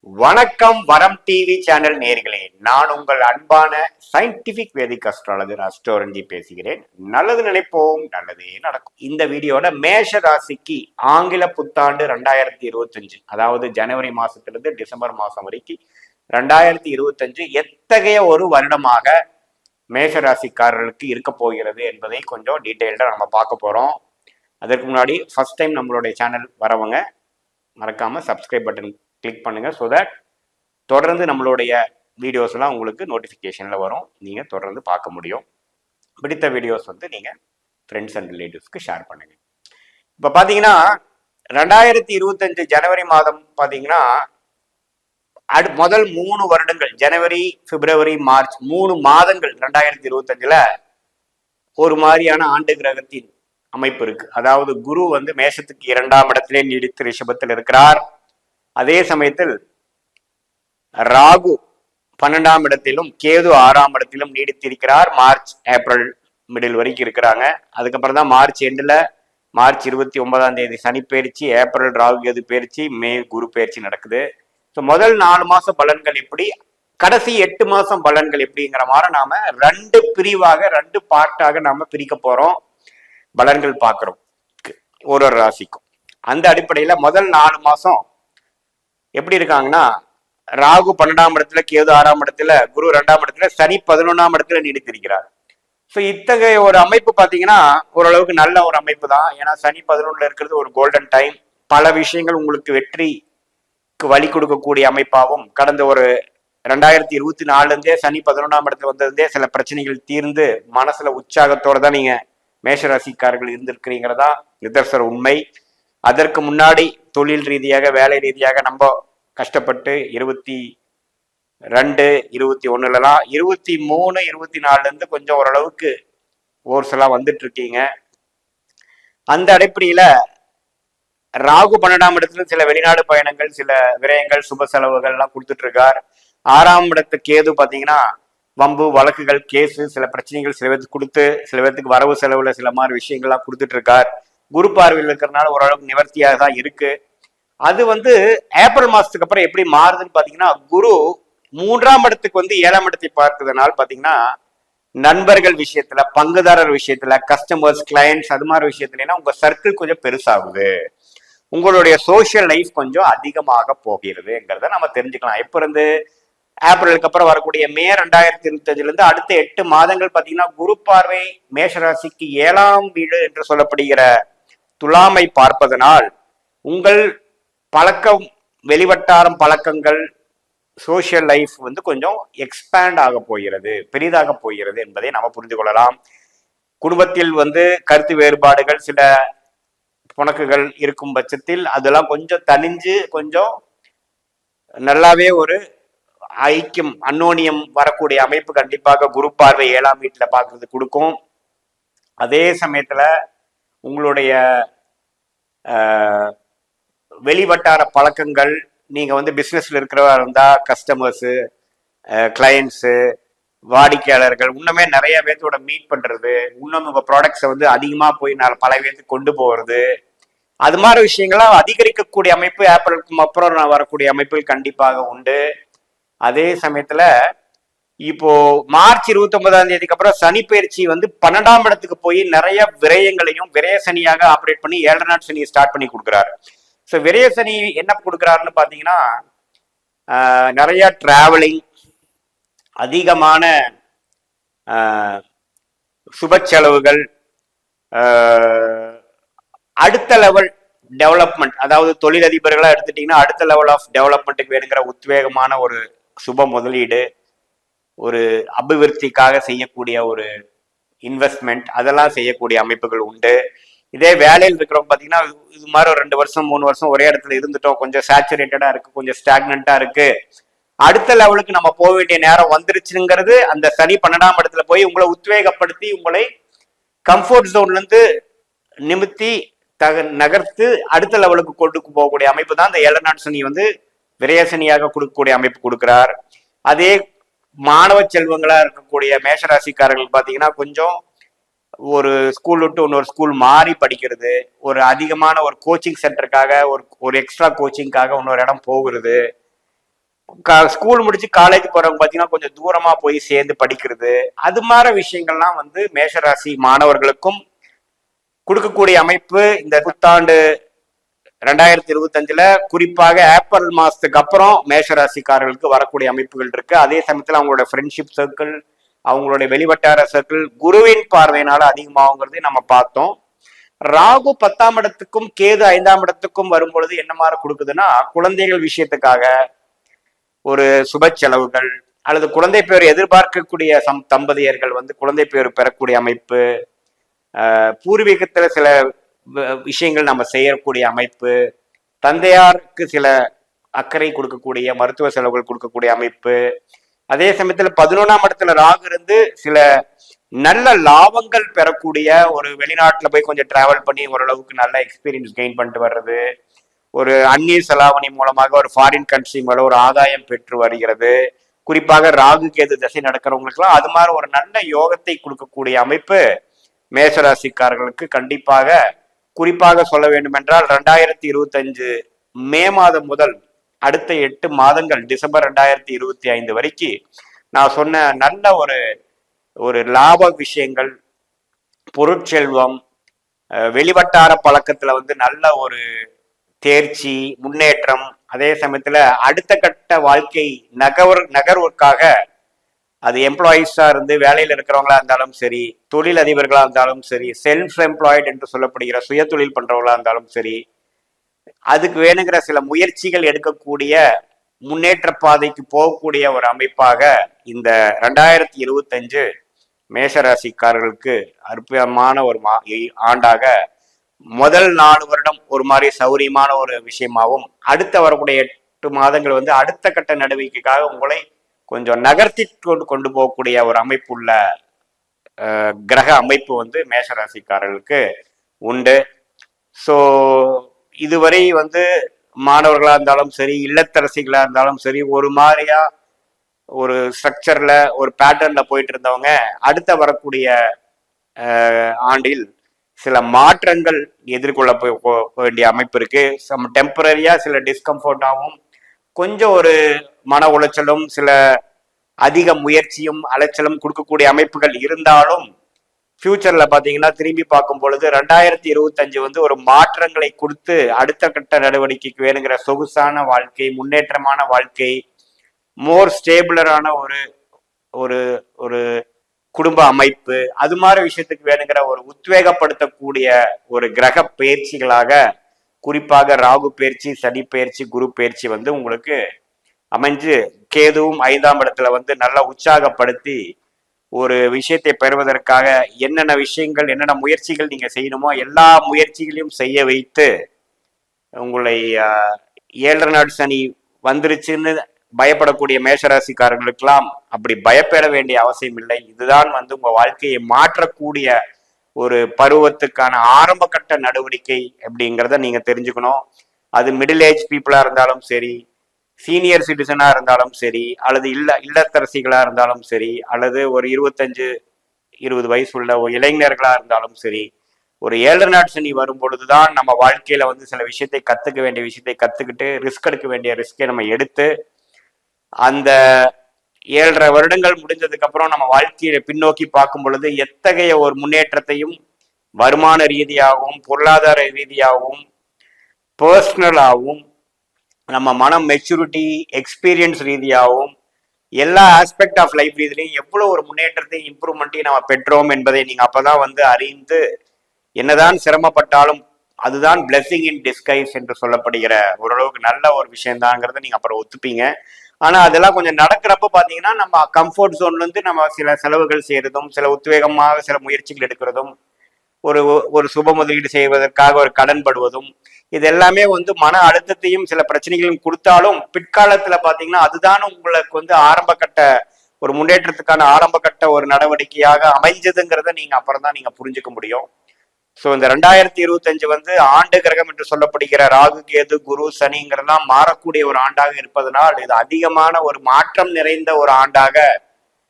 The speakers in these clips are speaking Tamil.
வணக்கம் வரம் டிவி சேனல் நேர்களே, நான் உங்கள் அன்பான சயின்டிபிக் வேதிக் அஸ்ட்ராலஜர் அஸ்ட்ரோரஞ்சி பேசுகிறேன். நல்லது நினைப்போம், நல்லதே நடக்கும். இந்த வீடியோட மேஷ ராசிக்கு ஆங்கில புத்தாண்டு 2025, அதாவது ஜனவரி மாசத்திலிருந்து டிசம்பர் மாசம் வரைக்கும் 2025 எத்தகைய ஒரு வருடமாக மேஷ ராசிக்காரர்களுக்கு இருக்க போகிறது என்பதை கொஞ்சம் டீட்டெயில்டா நம்ம பார்க்க போறோம். அதற்கு முன்னாடி ஃபர்ஸ்ட் டைம் நம்மளுடைய சேனல் வரவங்க மறக்காம சப்ஸ்கிரைப் பட்டன் கிளிக் பண்ணுங்க. ஸோ தட் தொடர்ந்து நம்மளுடைய வீடியோஸ் எல்லாம் உங்களுக்கு நோட்டிஃபிகேஷன்ல வரும், நீங்க தொடர்ந்து பார்க்க முடியும். பிடித்த வீடியோஸ் நீங்க ஃப்ரெண்ட்ஸ் அண்ட் ரிலேட்டிவ்ஸ்க்கு ஷேர் பண்ணுங்க. இப்போ பார்த்தீங்கன்னா 2025 ஜனவரி மாதம் பார்த்தீங்கன்னா முதல் 3 வருடங்கள், ஜனவரி பிப்ரவரி மார்ச் 3 மாதங்கள் 2025ல ஒரு மாதிரியான ஆண்டு கிரகத்தின் அமைப்பு இருக்கு. அதாவது குரு மேஷத்துக்கு 2ஆம் இடத்திலே நீடித்து ரிஷபத்தில் இருக்கிறார். அதே சமயத்தில் ராகு 12ஆம் இடத்திலும் கேது 6ஆம் இடத்திலும் நீடித்திருக்கிறார். மார்ச் ஏப்ரல் மிடில் வரைக்கும் இருக்கிறாங்க. அதுக்கப்புறம் தான் மார்ச் எண்டில் மார்ச் 29ஆம் தேதி சனி பயிற்சி, ஏப்ரல் ராகு கேது பயிற்சி, மே குரு பயிற்சி நடக்குது. ஸோ முதல் 4 மாசம் பலன்கள் எப்படி, கடைசி 8 மாசம் பலன்கள் எப்படிங்கிற மாதிரி நாம 2 பிரிவாக 2 பார்ட்டாக நாம பிரிக்க போறோம். பலன்கள் பார்க்கிறோம் ஒரு ராசிக்கும். அந்த அடிப்படையில முதல் 4 மாசம் எப்படி இருக்காங்கன்னா, ராகு 12ஆம் இடத்துல, கேது 6ஆம் இடத்துல, குரு 2ஆம் இடத்துல, சனி 11ஆம் இடத்துல நீடித்திருக்கிறார். ஸோ இத்தகைய ஒரு அமைப்பு பார்த்தீங்கன்னா ஓரளவுக்கு நல்ல ஒரு அமைப்பு தான். ஏன்னா சனி 11ல இருக்கிறது ஒரு கோல்டன் டைம். பல விஷயங்கள் உங்களுக்கு வெற்றிக்கு வழி கொடுக்கக்கூடிய அமைப்பாகவும், கடந்த ஒரு 2024 சனி 11ஆம் இடத்துல வந்ததுலேருந்தே சில பிரச்சனைகள் தீர்ந்து மனசுல உற்சாகத்தோட தான் நீங்க மேஷராசிக்காரர்கள் இருந்திருக்கிறீங்கிறதா நிதர்சன உண்மை. அதற்கு முன்னாடி தொழில் ரீதியாக, வேலை ரீதியாக நம்ம கஷ்டப்பட்டு 22, 21லலாம் 23, 24 கொஞ்சம் ஓரளவுக்கு ஓர்ஸ் எல்லாம் வந்துட்டு இருக்கீங்க. அந்த அடிப்படையில ராகு 12ஆம் இடத்துல சில வெளிநாடு பயணங்கள், சில விரயங்கள், சுப செலவுகள் எல்லாம் கொடுத்துட்டு இருக்கார். 6ஆம் இடத்து கேது பாத்தீங்கன்னா வம்பு வழக்குகள், கேஸு, சில பிரச்சனைகள் சில பேருக்கு கொடுத்து, சில பேருக்கு வரவு செலவுல சில மாதிரி விஷயங்கள்லாம் கொடுத்துட்டு இருக்கார். குரு பார்வையில் இருக்கிறதுனால ஓரளவுக்கு நிவர்த்தியாக தான் இருக்கு. அது ஏப்ரல் மாசத்துக்கு அப்புறம் எப்படி மாறுதுன்னு பாத்தீங்கன்னா, குரு 3ஆம் இடத்துக்கு 7ஆம் இடத்தை பார்க்கிறதுனால பாத்தீங்கன்னா நண்பர்கள் விஷயத்துல, பங்குதாரர் விஷயத்துல, கஸ்டமர்ஸ், கிளையன்ட்ஸ், அது மாதிரி விஷயத்துல உங்க சர்க்கிள் கொஞ்சம் பெருசாகுது. உங்களுடைய சோசியல் லைஃப் கொஞ்சம் அதிகமாக போகிறதுங்கிறத நம்ம தெரிஞ்சுக்கலாம். எப்ப இருந்து ஏப்ரலுக்கு அப்புறம் வரக்கூடிய மே 2025 அடுத்த 8 மாதங்கள் பாத்தீங்கன்னா குரு பார்வை மேஷராசிக்கு 7ஆம் வீடு என்று சொல்லப்படுகிற துலாமை பார்ப்பதனால் உங்கள் பழக்கம், வெளிவட்டாரம் பழக்கங்கள், சோசியல் லைஃப் கொஞ்சம் எக்ஸ்பேண்ட் ஆக போகிறது, பெரிதாக போகிறது என்பதை நம்ம புரிந்து கொள்ளலாம். குடும்பத்தில் கருத்து வேறுபாடுகள், சில புணக்குகள் இருக்கும் பட்சத்தில் அதெல்லாம் கொஞ்சம் தனிஞ்சு கொஞ்சம் நல்லாவே ஒரு ஐக்கியம், அன்னோனியம் வரக்கூடிய அமைப்பு கண்டிப்பாக குரு பார்வை 7ஆம் வீட்டுல பார்க்கறது கொடுக்கும். அதே சமயத்துல உங்களுடைய வெளிவட்டார பழக்கங்கள், நீங்க பிசினஸ்ல இருக்கிறவா இருந்தா கஸ்டமர்ஸு, கிளையன்ட்ஸு, வாடிக்கையாளர்கள், இன்னுமே நிறைய பேர்த்தோட மீட் பண்றது, இன்னும் உங்க ப்ராடக்ட்ஸை அதிகமா போய் பல பேர்த்துக்கு கொண்டு போறது, அது மாதிரி விஷயங்கள்லாம் அதிகரிக்கக்கூடிய அமைப்பு ஏப்ரலுக்கு அப்புறம் வரக்கூடிய அமைப்புகள் கண்டிப்பாக உண்டு. அதே சமயத்துல இப்போ மார்ச் 29ஆம் தேதிக்கு அப்புறம் சனி பயிற்சி 12ஆம் இடத்துக்கு போய் நிறைய விரயங்களையும், விரய சனியாக ஆப்ரேட் பண்ணி 7 நாட் சனியை ஸ்டார்ட் பண்ணி கொடுக்குறாரு. ஸோ விரய சனி என்ன கொடுக்குறாருன்னு பாத்தீங்கன்னா, நிறைய டிராவலிங், அதிகமான சுப செலவுகள், அடுத்த லெவல் டெவலப்மெண்ட், அதாவது தொழிலதிபர்களா எடுத்துட்டீங்கன்னா அடுத்த லெவல் ஆஃப் டெவலப்மெண்ட்டுக்கு வேணுங்கிற உத்வேகமான ஒரு சுப முதலீடு, ஒரு அபிவிருத்திக்காக செய்யக்கூடிய ஒரு இன்வெஸ்ட்மெண்ட், அதெல்லாம் செய்யக்கூடிய அமைப்புகள் உண்டு. இதே வேலையில் இருக்கிறவங்க பாத்தீங்கன்னா இது மாதிரி ஒரு 2 வருஷம் 3 வருஷம் ஒரே இடத்துல இருந்துட்டோம், கொஞ்சம் சேச்சுரேட்டடா இருக்கு, கொஞ்சம் ஸ்டாக்னண்டா இருக்கு, அடுத்த லெவலுக்கு நம்ம போக வேண்டிய நேரம் வந்துருச்சுங்கிறது அந்த சனி 12ஆம் இடத்துல போய் உங்களை உத்வேகப்படுத்தி உங்களை கம்ஃபர்ட் ஜோன்ல இருந்து நிமித்தி நகர்த்து அடுத்த லெவலுக்கு கொண்டு போகக்கூடிய அமைப்பு தான் இந்த 7 நாட் சனி விரயசனியாக கொடுக்கக்கூடிய அமைப்பு கொடுக்கிறார். அதே மாணவ செல்வங்களா இருக்கக்கூடிய மேஷராசிக்காரர்கள் பாத்தீங்கன்னா கொஞ்சம் ஒரு ஸ்கூல் விட்டு இன்னொரு ஸ்கூல் மாறி படிக்கிறது, ஒரு அதிகமான ஒரு கோச்சிங் சென்டருக்காக, ஒரு எக்ஸ்ட்ரா கோச்சிங்காக இன்னொரு இடம் போகிறது, ஸ்கூல் முடிச்சு காலேஜ் போறவங்க பாத்தீங்கன்னா கொஞ்சம் தூரமா போய் சேர்ந்து படிக்கிறது, அது மாதிரி விஷயங்கள்லாம் வந்து மேஷராசி மாணவர்களுக்கும் கொடுக்கக்கூடிய அமைப்பு இந்த புத்தாண்டு 2025 குறிப்பாக ஏப்ரல் மாசத்துக்கு அப்புறம் மேஷராசிக்காரர்களுக்கு வரக்கூடிய அமைப்புகள் இருக்கு. அதே சமயத்துல அவங்களோட ஃப்ரெண்ட்ஷிப் சர்க்கிள், அவங்களுடைய வெளிவட்டார சர்க்கிள் குருவின் பார்வையினால அதிகமாகுங்கிறதையும் நம்ம பார்த்தோம். ராகு 10ஆம் இடத்துக்கும் கேது 5ஆம் இடத்துக்கும் வரும்பொழுது என்ன மாதிரி கொடுக்குதுன்னா, குழந்தைகள் விஷயத்துக்காக ஒரு சுப செலவுகள் அல்லது குழந்தை பேர் எதிர்பார்க்கக்கூடிய தம்பதியர்கள் வந்து குழந்தை பேர் பெறக்கூடிய அமைப்பு, பூர்வீகத்துல சில விஷயங்கள் நம்ம செய்யக்கூடிய அமைப்பு, தந்தையாருக்கு சில அக்கறை கொடுக்கக்கூடிய மருத்துவ செலவுகள் கொடுக்கக்கூடிய அமைப்பு, அதே சமயத்துல 11ஆம் இடத்துல ராகு இருந்து சில நல்ல லாபங்கள் பெறக்கூடிய ஒரு வெளிநாட்டுல போய் கொஞ்சம் டிராவல் பண்ணி ஓரளவுக்கு நல்ல எக்ஸ்பீரியன்ஸ் கெயின் பண்ணிட்டு வர்றது, ஒரு அந்நிய செலாவணி மூலமாக ஒரு ஃபாரின் கண்ட்ரி மேல ஒரு ஆதாயம் பெற்று வருகிறது. குறிப்பாக ராகு கேது தசை நடக்கிறவங்களுக்குலாம் அது மாதிரி ஒரு நல்ல யோகத்தை கொடுக்கக்கூடிய அமைப்பு மேஷராசிக்காரர்களுக்கு கண்டிப்பாக. குறிப்பாக சொல்ல வேண்டும் என்றால் 2025 மே மாதம் முதல் அடுத்த 8 மாதங்கள் டிசம்பர் 2025 வரைக்கும் நான் சொன்ன நல்ல ஒரு லாப விஷயங்கள், பொருட்செல்வம், வெளிவட்டார பழக்கத்துல வந்து நல்ல ஒரு தேர்ச்சி, முன்னேற்றம், அதே சமயத்துல அடுத்த கட்ட வாழ்க்கை நகர்வுக்காக அது எம்ப்ளாயிஸா இருந்து வேலையில் இருக்கிறவங்களா இருந்தாலும் சரி, தொழில் அதிபர்களா இருந்தாலும் சரி, செல்ஃப் எம்ப்ளாய்டு என்று சொல்லப்படுகிற சுய தொழில் பண்றவங்களா இருந்தாலும் சரி, அதுக்கு வேணுங்கிற சில முயற்சிகள் எடுக்கக்கூடிய முன்னேற்ற பாதைக்கு போகக்கூடிய ஒரு அமைப்பாக இந்த 2025 மேஷராசிக்காரர்களுக்கு அற்புதமான ஒரு ஆண்டாக முதல் 4 வருடம் ஒரு மாதிரி சௌரியமான ஒரு விஷயமாகவும், அடுத்த வரக்கூடிய 8 மாதங்கள் வந்து அடுத்த கட்ட நடவடிக்கைக்காக உங்களை கொஞ்சம் நகர்த்தி கொண்டு போகக்கூடிய ஒரு அமைப்புள்ள கிரக அமைப்பு வந்து மேஷராசிக்காரர்களுக்கு உண்டு. ஸோ இதுவரை வந்து மாணவர்களா இருந்தாலும் சரி, இல்லத்தரசிகளா இருந்தாலும் சரி, ஒரு மாதிரியா ஒரு ஸ்ட்ரக்சர்ல ஒரு பேட்டர்ன்ல போயிட்டு இருந்தவங்க அடுத்த வரக்கூடிய ஆண்டில் சில மாற்றங்கள் எதிர்கொள்ள வேண்டிய அமைப்பு இருக்கு. டெம்பரரியா சில டிஸ்கம்ஃபர்டாகவும் கொஞ்சம் ஒரு மன உளைச்சலும் சில அதிக முயற்சியும் அலைச்சலும் கொடுக்கக்கூடிய அமைப்புகள் இருந்தாலும் ஃபியூச்சர்ல பாத்தீங்கன்னா திரும்பி பார்க்கும் பொழுது 2025 வந்து ஒரு மாற்றங்களை கொடுத்து அடுத்த கட்ட நடவடிக்கைக்கு வேணுங்கிற சொகுசான வாழ்க்கை, முன்னேற்றமான வாழ்க்கை, மோர் ஸ்டேபிளரான ஒரு ஒரு ஒரு குடும்ப அமைப்பு, அது மாதிரி விஷயத்துக்கு வேணுங்கிற ஒரு உத்வேகப்படுத்தக்கூடிய ஒரு கிரக பயிற்சிகளாக குறிப்பாக ராகு பயிற்சி, சனி பயிற்சி, குரு பயிற்சி வந்து உங்களுக்கு அமைஞ்சு கேதுவும் 5ஆம் இடத்துல வந்து நல்லா உற்சாகப்படுத்தி ஒரு விஷயத்தை பெறுவதற்காக என்னென்ன விஷயங்கள் என்னென்ன முயற்சிகள் நீங்க செய்யணுமோ எல்லா முயற்சிகளையும் செய்ய வைத்து உங்களை 7 நாள் சனி வந்துருச்சுன்னு பயப்படக்கூடிய மேஷராசிக்காரர்களுக்கெல்லாம் அப்படி பயப்பட வேண்டிய அவசியம் இல்லை. இதுதான் வந்து உங்க வாழ்க்கையை மாற்றக்கூடிய ஒரு பருவத்துக்கான ஆரம்ப கட்ட நடவடிக்கை அப்படிங்கிறத நீங்க தெரிஞ்சுக்கணும். அது மிடில் ஏஜ் பீப்புளா இருந்தாலும் சரி, சீனியர் சிட்டிசனா இருந்தாலும் சரி, அல்லது இல்லத்தரசிகளா இருந்தாலும் சரி, அல்லது ஒரு 25-20 வயசு உள்ள இளைஞர்களா இருந்தாலும் சரி, ஒரு 7 நாள் சனி வரும் பொழுதுதான் நம்ம வாழ்க்கையில வந்து சில விஷயத்தை கத்துக்க வேண்டிய விஷயத்தை கத்துக்கிட்டு ரிஸ்க் எடுக்க வேண்டிய ரிஸ்கை நம்ம எடுத்து அந்த 7.5 வருடங்கள் முடிஞ்சதுக்கு அப்புறம் நம்ம வாழ்க்கையை பின்னோக்கி பார்க்கும் பொழுது எத்தகைய ஒரு முன்னேற்றத்தையும் வருமான ரீதியாகவும் பொருளாதார ரீதியாகவும் பர்சனலாகவும் நம்ம மனம் மெச்சூரிட்டி எக்ஸ்பீரியன்ஸ் ரீதியாகவும் எல்லா ஆஸ்பெக்ட் ஆஃப் லைஃப் ரீதியிலையும் எவ்வளவு ஒரு முன்னேற்றத்தையும் இம்ப்ரூவ்மெண்ட்டையும் நம்ம பெற்றோம் என்பதை நீங்க அப்பதான் வந்து அறிந்து என்னதான் சிரமப்பட்டாலும் அதுதான் பிளெஸிங் இன் டிஸ்கைஸ் என்று சொல்லப்படுகிற ஓரளவுக்கு நல்ல ஒரு விஷயம்தாங்கிறத நீங்க அப்புறம் ஒத்துப்பீங்க. ஆனா அதெல்லாம் கொஞ்சம் நடக்கிறப்ப பாத்தீங்கன்னா நம்ம கம்ஃபர்ட் ஜோன்ல இருந்து நம்ம சில செலவுகள் செய்யறதும் சில உத்வேகமாக சில முயற்சிகள் எடுக்கிறதும் ஒரு ஒரு சுப முதலீடு செய்வதற்காக ஒரு கடன் படுவதும் இது எல்லாமே வந்து மன அழுத்தத்தையும் சில பிரச்சனைகளையும் கொடுத்தாலும் பிற்காலத்துல பாத்தீங்கன்னா அதுதான் உங்களுக்கு வந்து ஆரம்ப கட்ட ஒரு முன்னேற்றத்துக்கான ஆரம்ப கட்ட ஒரு நடவடிக்கையாக அமைஞ்சதுங்கிறத நீங்க அப்புறம் தான் நீங்க புரிஞ்சுக்க முடியும். ஸோ இந்த 2025 வந்து ஆண்டு கிரகம் என்று சொல்லப்படுகிற ராகு கேது குரு சனிங்கிறதெல்லாம் மாறக்கூடிய ஒரு ஆண்டாக இருப்பதனால் இது அதிகமான ஒரு மாற்றம் நிறைந்த ஒரு ஆண்டாக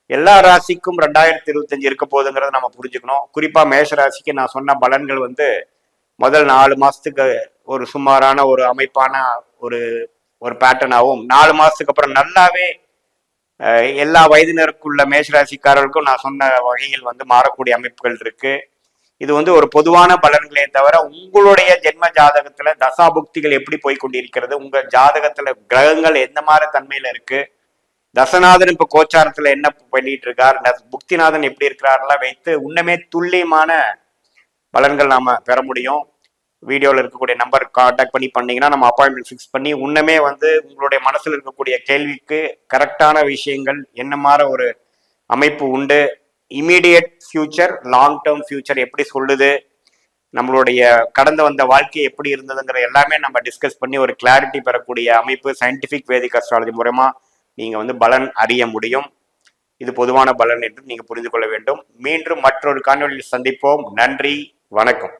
எல்லா ராசிக்கும் 2025 இருக்க போகுதுங்கிறத நம்ம புரிஞ்சுக்கணும். குறிப்பா மேஷ ராசிக்கு நான் சொன்ன பலன்கள் வந்து முதல் 4 மாசத்துக்கு ஒரு சுமாரான ஒரு அமைப்பான ஒரு ஒரு பேட்டர்னாகவும் 4 மாசத்துக்கு அப்புறம் நல்லாவே எல்லா வயதினருக்குள்ள மேஷராசிக்காரர்களுக்கும் நான் சொன்ன வகையில் வந்து மாறக்கூடிய அமைப்புகள் இருக்கு. இது வந்து ஒரு பொதுவான பலன்களே தவிர உங்களுடைய ஜென்ம ஜாதகத்துல தசாபுக்திகள் எப்படி போய் கொண்டிருக்கிறது, உங்க ஜாதகத்துல கிரகங்கள் எந்த மாதிரி தன்மையில இருக்கு, தசநாதன் இப்ப கோச்சாரத்துல என்ன பண்ணிட்டு இருக்கார், புக்திநாதன் எப்படி இருக்கிறாரெல்லாம் வைத்து உன்னமே துல்லியமான பலன்கள் நாம பெற முடியும். வீடியோவில் இருக்கக்கூடிய நம்பர் கான்டாக்ட் பண்ணீங்கன்னா நம்ம அப்பாயின்மெண்ட் ஃபிக்ஸ் பண்ணி உன்னமே வந்து உங்களுடைய மனசுல இருக்கக்கூடிய கேள்விக்கு கரெக்டான விஷயங்கள் என்ன மாதிரி ஒரு அமைப்பு உண்டு, immediate future, long term future எப்படி சொல்லுது, நம்மளுடைய கடந்து வந்த வாழ்க்கை எப்படி இருந்ததுங்கிற எல்லாமே நம்ம டிஸ்கஸ் பண்ணி ஒரு கிளாரிட்டி பெறக்கூடிய அமைப்பு சயின்டிபிக் வேதிக் அஸ்ட்ராலஜி மூலமா நீங்க வந்து பலன் அறிய முடியும். இது பொதுவான பலன் என்று நீங்க புரிந்து கொள்ள வேண்டும். மீண்டும் மற்றொரு காணொலியில் சந்திப்போம். நன்றி, வணக்கம்.